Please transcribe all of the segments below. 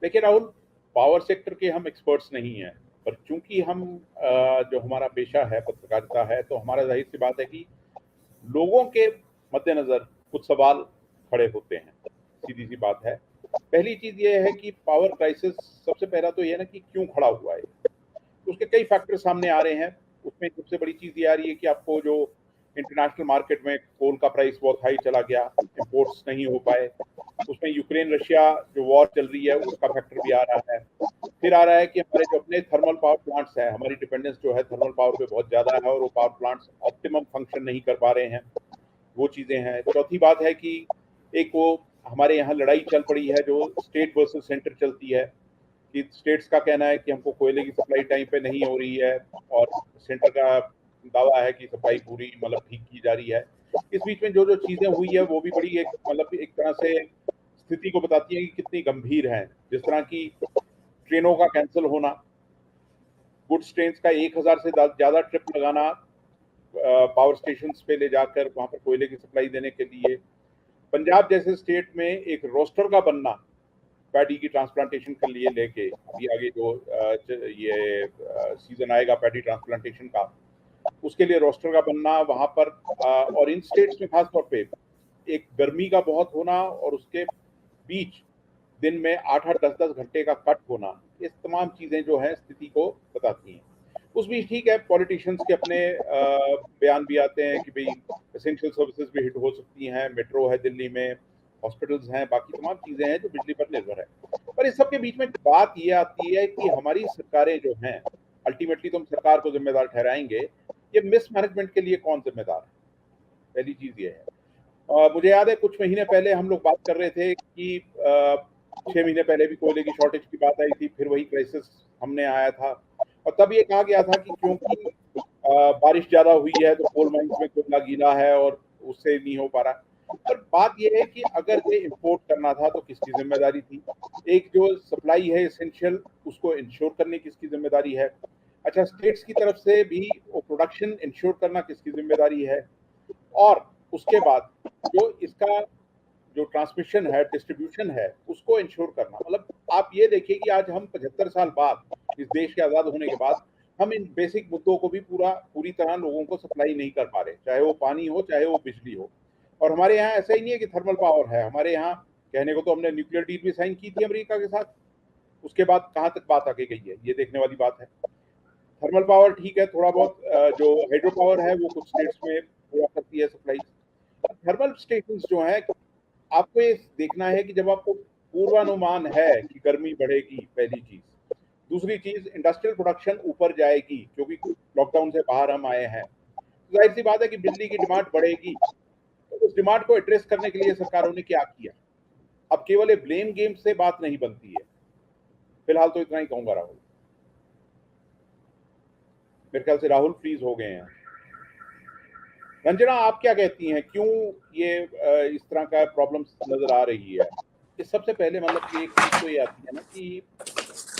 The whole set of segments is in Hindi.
देखिए राहुल, पावर सेक्टर के हम एक्सपर्ट्स नहीं हैं, पर चूंकि हम जो हमारा पेशा है पत्रकारिता है, तो हमारा जाहिर सी बात है कि लोगों के मद्देनजर कुछ सवाल खड़े होते हैं। सीधी सी बात है। पहली चीज ये है कि पावर क्राइसिस, सबसे पहला तो ये है ना कि क्यों खड़ा हुआ है। तो उसके कई फैक्टर सामने आ रहे हैं। उसमें सबसे बड़ी चीज ये आ रही है कि आपको जो इंटरनेशनल मार्केट में कोल का प्राइस बहुत हाई चला गया, इंपोर्ट्स नहीं हो पाए। उसमें यूक्रेन रशिया जो वॉर चल रही है उसका फैक्टर भी आ रहा है। फिर आ रहा है कि हमारे जो अपने थर्मल पावर प्लांट्स है, हमारी डिपेंडेंस जो है थर्मल पावर पे बहुत ज्यादा है और वो पावर प्लांट्स ऑप्टिमम फंक्शन नहीं कर पा रहे हैं। वो चीजें हैं। चौथी बात है कि एक वो हमारे यहाँ लड़ाई चल पड़ी है जो स्टेट वर्सेस सेंटर चलती है, कि स्टेट्स का कहना है कि हमको कोयले की सप्लाई टाइम पे नहीं हो रही है और सेंटर का दावा है कि सप्लाई पूरी मतलब ठीक की जा रही है। इस बीच में जो जो चीजें हुई है वो भी बड़ी एक मतलब एक तरह से स्थिति को बताती है कि कितनी गंभीर है। जिस तरह की ट्रेनों का कैंसिल होना, गुड्स ट्रेन का 1,000 से ज्यादा ट्रिप लगाना पावर स्टेशन पे ले जाकर वहां पर कोयले की सप्लाई देने के लिए। पंजाब जैसे स्टेट में एक रोस्टर का बनना पैडी की ट्रांसप्लांटेशन के लिए लेके, अभी आगे जो ये सीजन आएगा पैडी ट्रांसप्लांटेशन का, उसके लिए रोस्टर का बनना वहां पर। और इन स्टेट्स में खास तौर पे एक गर्मी का बहुत होना और उसके बीच दिन में 8-8 10-10 घंटे का कट होना, ये तमाम चीजें जो है स्थिति को बताती हैं। उस बीच ठीक है, पॉलिटिशियंस के अपने बयान भी आते हैं कि भाई एसेंशियल सर्विसेज भी हिट हो सकती हैं, मेट्रो है दिल्ली में, हॉस्पिटल्स हैं, बाकी तमाम चीजें हैं जो बिजली पर निर्भर है। पर इस सब के बीच में बात ये आती है कि हमारी सरकारें जो हैं, अल्टीमेटली तो हम सरकार को जिम्मेदार ठहराएंगे, ये मिसमैनेजमेंट के लिए कौन जिम्मेदार है। पहली चीज ये है। मुझे याद है कुछ महीने पहले हम लोग बात कर रहे थे कि 6 महीने पहले भी कोयले की शॉर्टेज की बात आई थी, फिर वही क्राइसिस हमने आया था। और तब ये कहा गया था कि क्योंकि बारिश ज्यादा हुई है तो कोल माइंस में कोयला गीला है और उससे नहीं हो पा रहा। पर बात यह है कि अगर ये इंपोर्ट करना था तो किसकी जिम्मेदारी थी। एक जो सप्लाई है एसेंशियल, उसको इंश्योर करने किसकी जिम्मेदारी है। अच्छा, स्टेट्स की तरफ से भी वो प्रोडक्शन इंश्योर करना किसकी जिम्मेदारी है। और उसके बाद जो इसका जो ट्रांसमिशन है, डिस्ट्रीब्यूशन है, उसको इंश्योर करना। मतलब आप ये देखिए कि आज हम 75 साल बाद, इस देश के आजाद होने के बाद, हम इन बेसिक मुद्दों को भी पूरी तरह लोगों को सप्लाई नहीं कर पा रहे, चाहे वो पानी हो चाहे वो बिजली हो। और हमारे यहाँ ऐसा ही नहीं है कि थर्मल पावर है। हमारे यहाँ कहने को तो हमने न्यूक्लियर डील भी साइन की थी अमेरिका के साथ, उसके बाद कहाँ तक बात आगे गई है ये देखने वाली बात है। थर्मल पावर ठीक है, थोड़ा बहुत जो हाइड्रो पावर है वो कुछ स्टेट्स में पूरा करती है सप्लाई। थर्मल स्टेशन जो है, आपको ये देखना है कि जब आपको पूर्वानुमान है कि गर्मी बढ़ेगी, पहली चीज। दूसरी चीज, इंडस्ट्रियल प्रोडक्शन ऊपर जाएगी क्योंकि लॉकडाउन से बाहर हम आए हैं, तो जाहिर सी बात है कि बिजली की डिमांड बढ़ेगी। तो उस डिमांड को एड्रेस करने के लिए सरकारों ने क्या किया। अब केवल ब्लेम गेम से बात नहीं बनती है। फिलहाल तो इतना ही कहूंगा राहुल। मेरे ख्याल से राहुल फ्रीज हो गए हैं। रंजना, आप क्या कहती हैं, क्यों ये इस तरह का प्रॉब्लम्स नजर आ रही है। इस सबसे पहले मतलब कि एक चीज तो ये आती है ना कि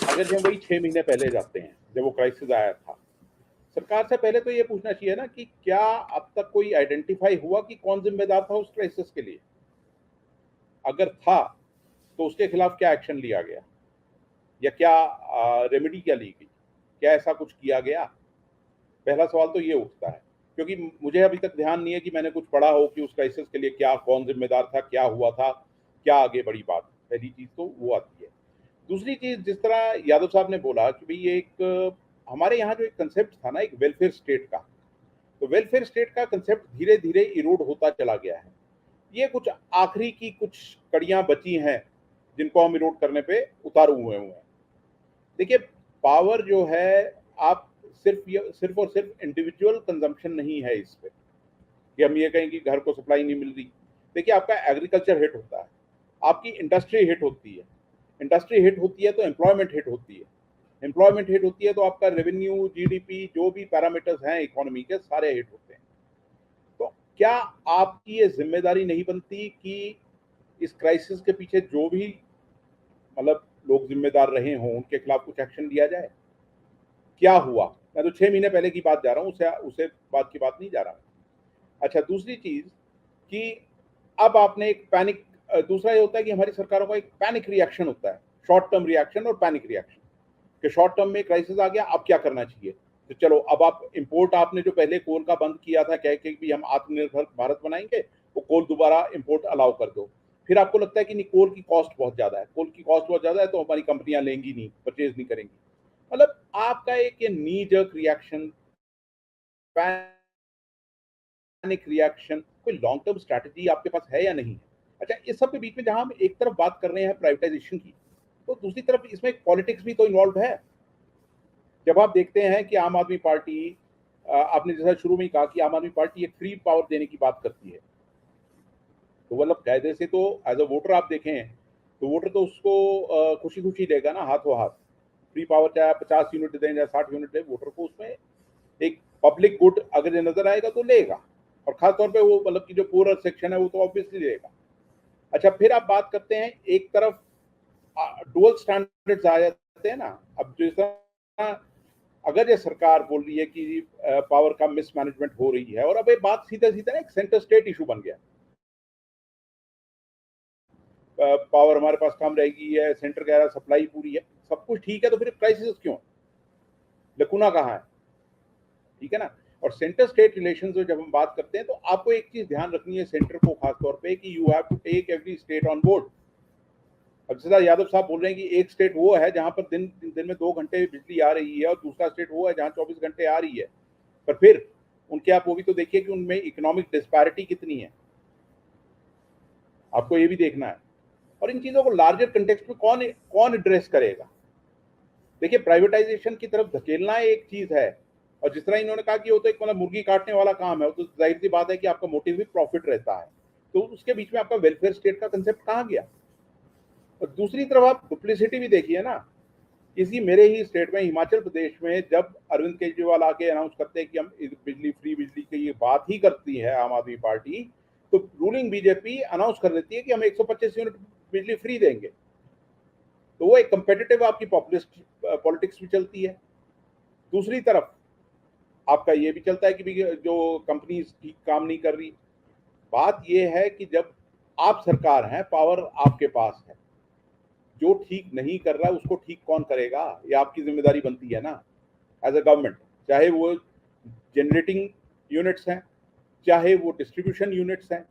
अगर हम वही 6 महीने पहले जाते हैं जब वो क्राइसिस आया था, सरकार से पहले तो ये पूछना चाहिए ना कि क्या अब तक कोई आइडेंटिफाई हुआ कि कौन जिम्मेदार था उस क्राइसिस के लिए। अगर था तो उसके खिलाफ क्या एक्शन लिया गया, या क्या रेमेडी क्या ली गई, क्या ऐसा कुछ किया गया। पहला सवाल तो ये उठता है, क्योंकि मुझे अभी तक ध्यान नहीं है कि मैंने कुछ पढ़ा हो कि उस क्राइसिस के लिए क्या, कौन जिम्मेदार था, क्या हुआ था, क्या आगे बड़ी बात। पहली चीज तो वो आती है। दूसरी चीज, जिस तरह यादव साहब ने बोला कि भाई ये एक हमारे यहाँ जो एक कंसेप्ट था ना एक वेलफेयर स्टेट का, तो वेलफेयर स्टेट का कंसेप्ट धीरे धीरे इरोड होता चला गया है। ये कुछ आखिरी की कुछ कड़ियां बची हैं जिनको हम इरोड करने पे उतारू हुए हैं। देखिए, पावर जो है, आप सिर्फ और सिर्फ इंडिविजुअल कंजम्पशन नहीं है इस पे कि हम ये कहें कि घर को सप्लाई नहीं मिल रही। देखिए, आपका एग्रीकल्चर हिट होता है, आपकी इंडस्ट्री हिट होती है, इंडस्ट्री हिट होती है तो एम्प्लॉयमेंट हिट होती है, एम्प्लॉयमेंट हिट होती है तो आपका रेवेन्यू, जीडीपी, जो भी पैरामीटर्स हैं इकोनॉमी के, सारे हिट होते हैं। तो क्या आपकी ये जिम्मेदारी नहीं बनती कि इस क्राइसिस के पीछे जो भी मतलब लोग जिम्मेदार रहे हों उनके खिलाफ कुछ एक्शन लिया जाए। क्या हुआ, मैं तो 6 महीने पहले की बात जा रहा हूँ, उसे उसे बात की बात नहीं जा रहा हूँ। अच्छा, दूसरी चीज कि अब आपने एक पैनिक, दूसरा ये होता है कि हमारी सरकारों का एक पैनिक रिएक्शन होता है, शॉर्ट टर्म रिएक्शन और पैनिक रिएक्शन कि शॉर्ट टर्म में क्राइसिस आ गया, अब क्या करना चाहिए, तो चलो अब आप इंपोर्ट, आपने जो पहले कोल का बंद किया था कह के भी हम आत्मनिर्भर भारत बनाएंगे, वो कोल दोबारा इंपोर्ट अलाउ कर दो। फिर आपको लगता है कि नहीं, कोल की कॉस्ट बहुत ज्यादा है, कोल की कॉस्ट बहुत ज्यादा है तो हमारी कंपनियां लेंगी नहीं, परचेज नहीं करेंगी। मतलब आपका एक ये नी जर्क रिएक्शन, पैनिक रिएक्शन, कोई लॉन्ग टर्म स्ट्रैटेजी आपके पास है या नहीं है? अच्छा, इस सब के बीच में जहां हम एक तरफ बात कर रहे हैं प्राइवेटाइजेशन की, तो दूसरी तरफ इसमें पॉलिटिक्स भी तो इन्वॉल्व है। जब आप देखते हैं कि आम आदमी पार्टी, आपने जैसा शुरू में ही कहा कि आम आदमी पार्टी एक फ्री पावर देने की बात करती है, तो मतलब कायदे से तो एज अ वोटर आप देखें तो वोटर तो उसको खुशी खुशी देगा ना, हाथों हाथ। फ्री पावर चाहे आप 50 यूनिट दें या 60 यूनिट दें, वोटर को उसमें एक पब्लिक गुड अगर ये नजर आएगा तो लेगा, और खासतौर पे वो मतलब कि जो पूरा सेक्शन है वो तो ऑब्वियसली लेगा। अच्छा, फिर आप बात करते हैं एक तरफ डुअल स्टैंडर्ड्स आ जाते हैं ना। अब जिस तरह अगर ये सरकार बोल रही है कि पावर का मिसमैनेजमेंट हो रही है, और अब ये बात सीधा सीधा ना एक सेंटर स्टेट इशू बन गया, पावर हमारे पास कम रहेगी है, सेंटर कह रहा है सप्लाई पूरी है, सब कुछ ठीक है, तो फिर क्राइसिस क्यों, लकुना कहाँ है? ठीक है ना। और सेंटर स्टेट रिलेशन जो जब हम बात करते हैं तो आपको एक चीज ध्यान रखनी है सेंटर को खासतौर पे, कि you have to take every state on board. अब जैसा यादव साहब बोल रहे हैं कि एक स्टेट वो है जहां पर दिन में 2 घंटे बिजली आ रही है, और दूसरा स्टेट वो है जहां 24 घंटे आ रही है, पर फिर उनके आप वो भी तो देखिए कि उनमें इकोनॉमिक डिस्पैरिटी कितनी है, आपको ये भी देखना है। और इन चीजों को लार्जर कंटेक्स्ट में कौन कौन एड्रेस करेगा? देखिए, प्राइवेटाइजेशन की तरफ धकेलना एक चीज है, और जिस तरह इन्होंने कहा कि वो तो एक मतलब मुर्गी काटने वाला काम है, वो तो जाहिर सी बात है कि आपका मोटिव भी प्रॉफिट रहता है, तो उसके बीच में आपका वेलफेयर स्टेट का कंसेप्ट कहाँ गया? और दूसरी तरफ आप डुप्लिसिटी भी देखिए ना, किसी मेरे ही स्टेट में हिमाचल प्रदेश में जब अरविंद केजरीवाल आके अनाउंस करते हैं कि हम बिजली फ्री बिजली की ये बात ही करती है आम आदमी पार्टी, तो रूलिंग बीजेपी अनाउंस कर देती है कि हम 125 यूनिट बिजली फ्री देंगे, तो वो एक कंपेटिटिव आपकी पॉपुलिस्ट पॉलिटिक्स भी चलती है। दूसरी तरफ आपका ये भी चलता है कि जो कंपनीज ठीक काम नहीं कर रही। बात ये है कि जब आप सरकार हैं, पावर आपके पास है, जो ठीक नहीं कर रहा है उसको ठीक कौन करेगा, ये आपकी जिम्मेदारी बनती है ना एज अ गवर्नमेंट। चाहे वो जनरेटिंग यूनिट्स हैं, चाहे वो डिस्ट्रीब्यूशन यूनिट्स हैं,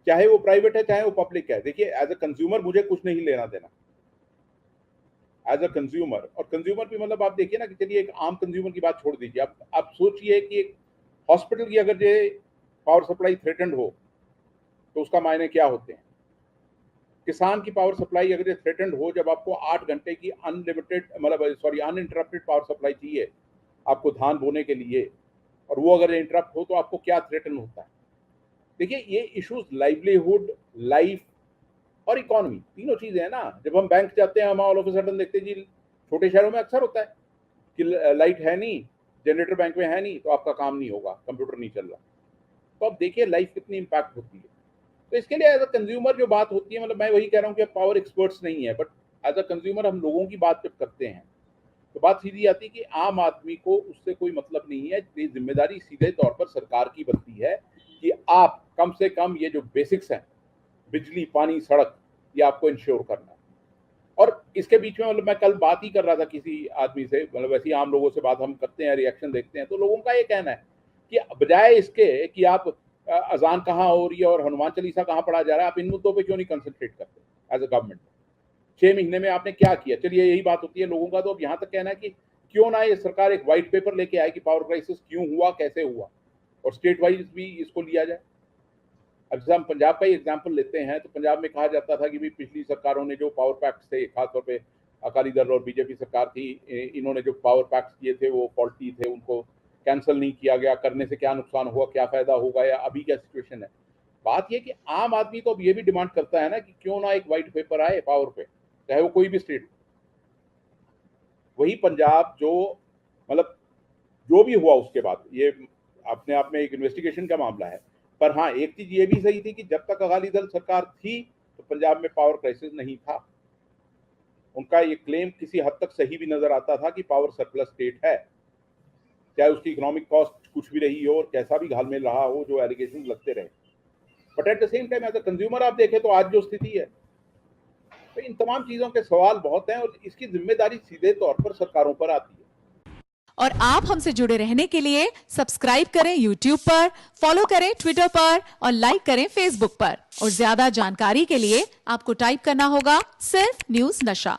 चाहे वो प्राइवेट है चाहे वो पब्लिक है। देखिए, एज अ कंज्यूमर मुझे कुछ नहीं लेना देना, एज अ कंज्यूमर। और कंज्यूमर भी मतलब आप देखिए ना कि चलिए एक आम कंज्यूमर की बात छोड़ दीजिए, आप सोचिए कि एक हॉस्पिटल की अगर ये पावर सप्लाई थ्रेटन्ड हो तो उसका मायने क्या होते हैं? किसान की पावर सप्लाई अगर ये थ्रेटन्ड हो, जब आपको 8 घंटे की अनलिमिटेड मतलब सॉरी अनइंटरप्टेड पावर सप्लाई चाहिए आपको धान बोने के लिए, और वो अगर इंटरप्ट हो तो आपको क्या थ्रेटन होता है? देखिए, ये इश्यूज लाइवलीहुड, लाइफ और इकोनॉमी तीनों चीजें हैं ना। जब हम बैंक जाते हैं, हम ऑल ऑफ अ सडन देखते हैं जी, छोटे शहरों में अक्सर होता है कि लाइट है नहीं, जनरेटर बैंक में है नहीं, तो आपका काम नहीं होगा, कंप्यूटर नहीं चल रहा। तो अब देखिए लाइफ कितनी इंपैक्ट होती है। तो इसके लिए एज अ कंज्यूमर जो बात होती है, मतलब मैं वही कह रहा हूँ कि पावर एक्सपर्ट्स नहीं है, बट एज अ कंज्यूमर हम लोगों की बात जब करते हैं तो बात सीधी आती है कि आम आदमी को उससे कोई मतलब नहीं है। ये जिम्मेदारी सीधे तौर पर सरकार की बनती है कि आप कम से कम ये जो बेसिक्स हैं, बिजली पानी सड़क, ये आपको इंश्योर करना है। और इसके बीच में मतलब मैं कल बात ही कर रहा था किसी आदमी से, मतलब वैसे ही आम लोगों से बात हम करते हैं, रिएक्शन देखते हैं, तो लोगों का ये कहना है कि बजाय इसके कि आप अजान कहाँ हो रही है और हनुमान चालीसा कहाँ पढ़ा जा रहा है, आप इन मुद्दों पर क्यों नहीं कंसंट्रेट करते एज अ गवर्नमेंट? 6 महीने में आपने क्या किया? चलिए यही बात होती है लोगों का। तो अब यहाँ तक कहना है कि क्यों ना ये सरकार एक व्हाइट पेपर लेके आए कि पावर क्राइसिस क्यों हुआ, कैसे हुआ, और स्टेट वाइज भी इसको लिया जाए। अब जैसे हम पंजाब का ही एग्जाम्पल लेते हैं, तो पंजाब में कहा जाता था कि भी पिछली सरकारों ने जो पावर पैक्ट्स थे, खासतौर पे अकाली दल और बीजेपी सरकार थी, इन्होंने जो पावर पैक्ट्स किए थे वो फॉल्टी थे, उनको कैंसिल नहीं किया गया, करने से क्या नुकसान हुआ, क्या फायदा होगा, या अभी क्या सिचुएशन है। बात यह कि आम आदमी तो अब ये भी डिमांड करता है ना कि क्यों ना एक व्हाइट पेपर आए पावर पे, चाहे वो कोई भी स्टेट। वही पंजाब जो मतलब जो भी हुआ उसके बाद, ये अपने आप में एक इन्वेस्टिगेशन का मामला है। पर हाँ, एक चीज ये भी सही थी कि जब तक अकाली दल सरकार थी तो पंजाब में पावर क्राइसिस नहीं था। उनका ये क्लेम किसी हद तक सही भी नजर आता था कि पावर सरप्लस स्टेट है, चाहे उसकी इकोनॉमिक कॉस्ट कुछ भी रही हो और कैसा भी घालमेल रहा हो, जो एलिगेशन लगते रहे। But at the same time as a consumer आप देखें तो आज जो स्थिति है, तो इन तमाम चीजों के सवाल बहुत हैं और इसकी जिम्मेदारी सीधे तौर पर सरकारों पर आती है। और आप हमसे जुड़े रहने के लिए सब्सक्राइब करें YouTube पर, फॉलो करें ट्विटर पर और लाइक करें Facebook पर। और ज्यादा जानकारी के लिए आपको टाइप करना होगा सिर्फ न्यूज नशा।